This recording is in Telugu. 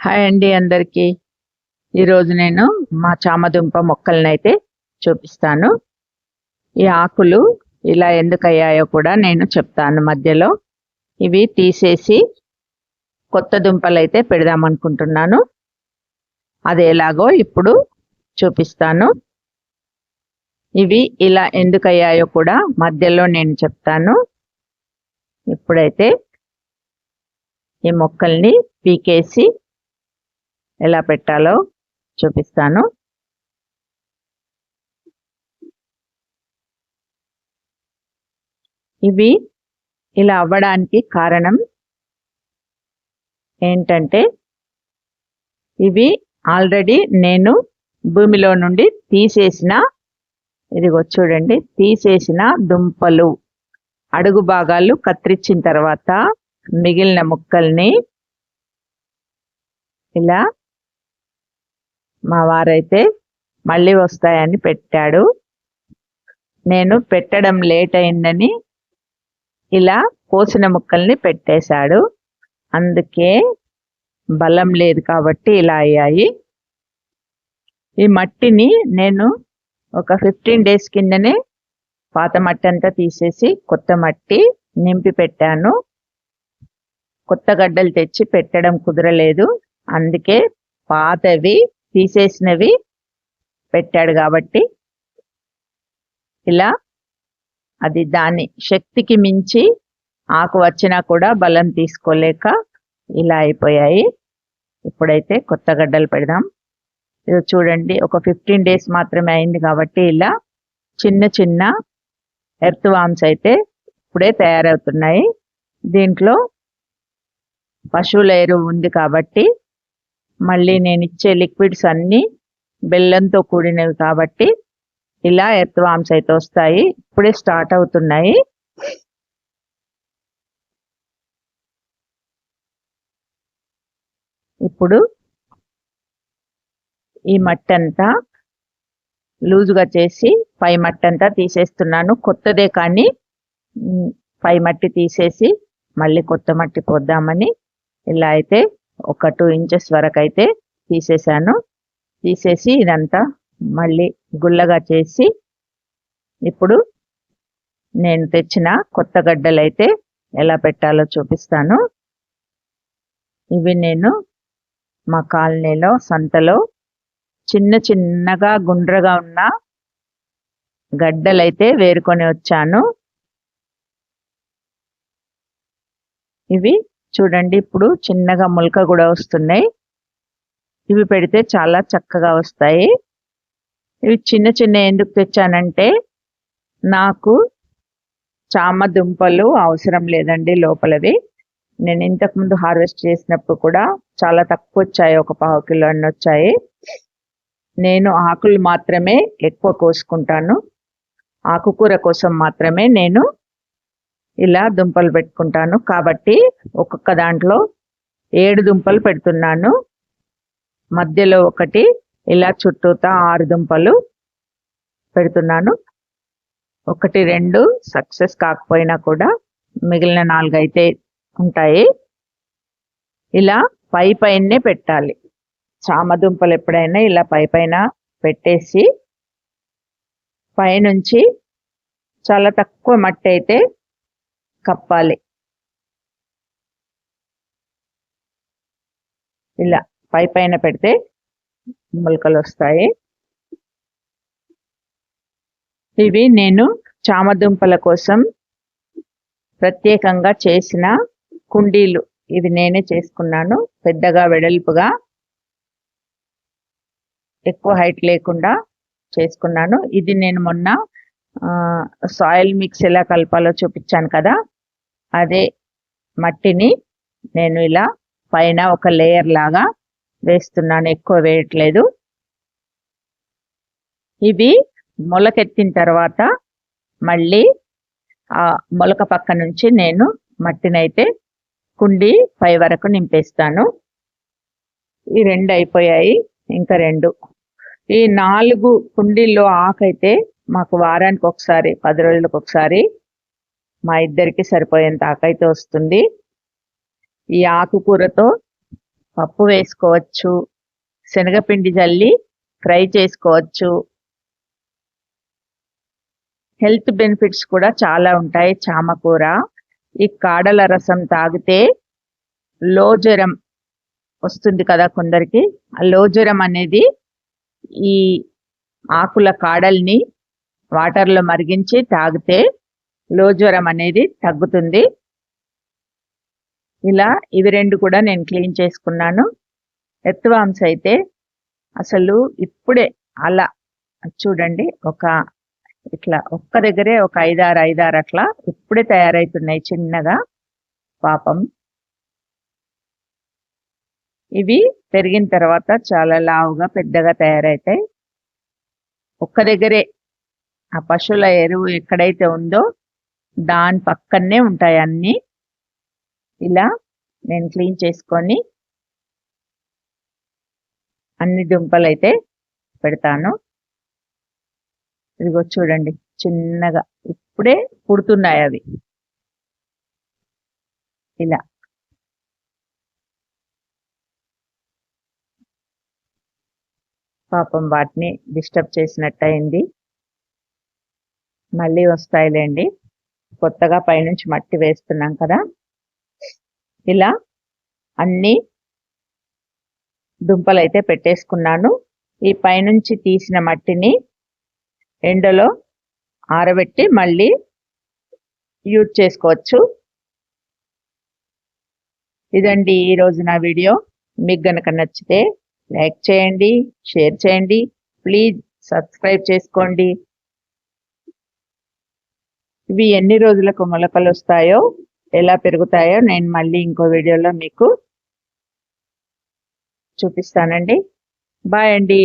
హాయ్ అండి అందరికీ. ఈరోజు నేను మా చామదుంప మొక్కలనైతే చూపిస్తాను. ఈ ఆకులు ఇలా ఎందుకు అయ్యాయో కూడా నేను చెప్తాను మధ్యలో. ఇవి తీసేసి కొత్త దుంపలైతే పెడదామనుకుంటున్నాను. అది ఎలాగో ఇప్పుడు చూపిస్తాను. ఇవి ఇలా ఎందుకు అయ్యాయో కూడా మధ్యలో నేను చెప్తాను. ఇప్పుడైతే ఈ మొక్కల్ని పీకేసి ఎలా పెట్టాలో చూపిస్తాను. ఇవి ఇలా అవ్వడానికి కారణం ఏంటంటే ఇవి ఆల్రెడీ నేను భూమిలో నుండి తీసేసిన, ఇదిగో చూడండి, తీసేసిన దుంపలు. అడుగు భాగాలు కత్తిరించిన తర్వాత మిగిలిన ముక్కల్ని ఇలా మా వారైతే మళ్ళీ వస్తాయని పెట్టాడు. నేను పెట్టడం లేట్ అయిందని ఇలా కోసిన ముక్కల్ని పెట్టేశాడు. అందుకే బలం లేదు కాబట్టి ఇలా అయ్యాయి. ఈ మట్టిని నేను ఒక 15 days కిందనే పాత మట్టి అంతా తీసేసి కొత్త మట్టి నింపి పెట్టాను. కొత్త గడ్డలు తెచ్చి పెట్టడం కుదరలేదు, అందుకే పాతవి తీసేసినవి పెట్టాడు. కాబట్టి ఇలా అది దాని శక్తికి మించి ఆకు వచ్చినా కూడా బలం తీసుకోలేక ఇలా అయిపోయాయి. ఇప్పుడైతే కొత్త గడ్డలు పెడదాం. ఇది చూడండి, ఒక 15 days మాత్రమే అయింది కాబట్టి ఇలా చిన్న చిన్న ఎర్త్ వామ్స్ అయితే ఇప్పుడే తయారవుతున్నాయి. దీంట్లో పశువుల ఎరువు ఉంది కాబట్టి, మళ్ళీ నేను ఇచ్చే లిక్విడ్స్ అన్నీ బెల్లంతో కూడినవి కాబట్టి ఇలా ఎర్త్ వామ్స్ అయితే వస్తాయి. ఇప్పుడే స్టార్ట్ అవుతున్నాయి. ఇప్పుడు ఈ మట్టి అంతా లూజుగా చేసి పై మట్టి అంతా తీసేస్తున్నాను. కొత్తదే కానీ పై మట్టి తీసేసి మళ్ళీ కొత్త మట్టి పోద్దామని ఇలా అయితే ఒక 2 inches వరకు అయితే తీసేసాను. తీసేసి ఇదంతా మళ్ళీ గుల్లగా చేసి ఇప్పుడు నేను తెచ్చిన కొత్త గడ్డలు అయితే ఎలా పెట్టాలో చూపిస్తాను. ఇవి నేను మా కాలనీలో సంతలో చిన్న చిన్నగా గుండ్రగా ఉన్న గడ్డలైతే వేరుకొని వచ్చాను. ఇవి చూడండి, ఇప్పుడు చిన్నగా మొలక కూడా వస్తున్నాయి. ఇవి పెడితే చాలా చక్కగా వస్తాయి. ఇవి చిన్న చిన్న ఎందుకు తెచ్చానంటే నాకు చామ దుంపలు అవసరం లేదండి లోపలవి. నేను ఇంతకుముందు హార్వెస్ట్ చేసినప్పుడు కూడా చాలా తక్కువ వచ్చాయి, ఒక 1/2 kilo అన్ని వచ్చాయి. నేను ఆకులు మాత్రమే ఎక్కువ కోసుకుంటాను. ఆకుకూర కోసం మాత్రమే నేను ఇలా దుంపలు పెట్టుకుంటాను. కాబట్టి ఒక్కొక్క దాంట్లో 7 దుంపలు పెడుతున్నాను. మధ్యలో ఒకటి, ఇలా చుట్టూతా 6 దుంపలు పెడుతున్నాను. 1, 2 సక్సెస్ కాకపోయినా కూడా మిగిలిన 4 అయితే ఉంటాయి. ఇలా పైనే పెట్టాలి. చామ దుంపలు ఎప్పుడైనా ఇలా పైన పెట్టేసి పైనుంచి చాలా తక్కువ మట్టి అయితే కప్పాలి. ఇలా పైన పెడితే మొలకలు వస్తాయి. ఇవి నేను చామదుంపల కోసం ప్రత్యేకంగా చేసిన కుండీలు. ఇవి నేనే చేసుకున్నాను. పెద్దగా వెడల్పుగా ఎక్కువ హైట్ లేకుండా చేసుకున్నాను. ఇది నేను మొన్న సాయిల్ మిక్స్ ఎలా కలపాలో చూపించాను కదా, అదే మట్టిని నేను ఇలా పైన ఒక లేయర్ లాగా వేస్తున్నాను, ఎక్కువ వేయట్లేదు. ఇవి మొలకెత్తిన తర్వాత మళ్ళీ ఆ మొలక పక్క నుంచి నేను మట్టిని అయితే కుండీ పై వరకు నింపేస్తాను. ఈ 2 అయిపోయాయి, ఇంకా 2. ఈ 4 కుండీల్లో ఆకైతే మాకు వారానికి ఒకసారి, 10 రోజులకు ఒకసారి మా ఇద్దరికి సరిపోయేంత ఆకైతే వస్తుంది. ఈ ఆకుకూరతో పప్పు వేసుకోవచ్చు, శనగపిండి జల్లి ఫ్రై చేసుకోవచ్చు. హెల్త్ బెనిఫిట్స్ కూడా చాలా ఉంటాయి చామకూర. ఈ కాడల రసం తాగితే లో జ్వరం వస్తుంది కదా కొందరికి. ఆ లో జ్వరం అనేది ఈ ఆకుల కాడల్ని వాటర్లో మరిగించి తాగితే లో జ్వరం అనేది తగ్గుతుంది. ఇలా ఇవి రెండు కూడా నేను క్లీన్ చేసుకున్నాను. ఎర్త్వామ్స్ అయితే అసలు ఇప్పుడే అలా చూడండి, ఇట్లా ఒక్క దగ్గరే ఒక 5-6 అట్లా ఇప్పుడే తయారవుతున్నాయి చిన్నగా. పాపం ఇవి పెరిగిన తర్వాత చాలా లావుగా పెద్దగా తయారవుతాయి. ఒక్క దగ్గరే ఆ పశువుల ఎరువు ఎక్కడైతే ఉందో దాని పక్కనే ఉంటాయి అన్నీ. ఇలా నేను క్లీన్ చేసుకొని అన్ని దుంపలు అయితే పెడతాను. ఇదిగో చూడండి, చిన్నగా ఇప్పుడే పుడుతున్నాయి అవి. ఇలా పాపం వాటిని డిస్టర్బ్ చేసినట్టు అయింది. మళ్ళీ వస్తాయిలేండి, కొత్తగా పైనుంచి మట్టి వేస్తున్నాం కదా. ఇలా అన్ని దుంపలు అయితే పెట్టేసుకున్నాను. ఈ పైనుంచి తీసిన మట్టిని ఎండలో ఆరబెట్టి మళ్ళీ యూజ్ చేసుకోవచ్చు. ఇదండి ఈరోజు నా వీడియో. మీకు గనక నచ్చితే లైక్ చేయండి, షేర్ చేయండి, ప్లీజ్ సబ్స్క్రైబ్ చేసుకోండి. ఇవి ఎన్ని రోజులకు మొలకలు వస్తాయో, ఎలా పెరుగుతాయో నేను మళ్ళీ ఇంకో వీడియోలో మీకు చూపిస్తానండి. బాయ్ అండి.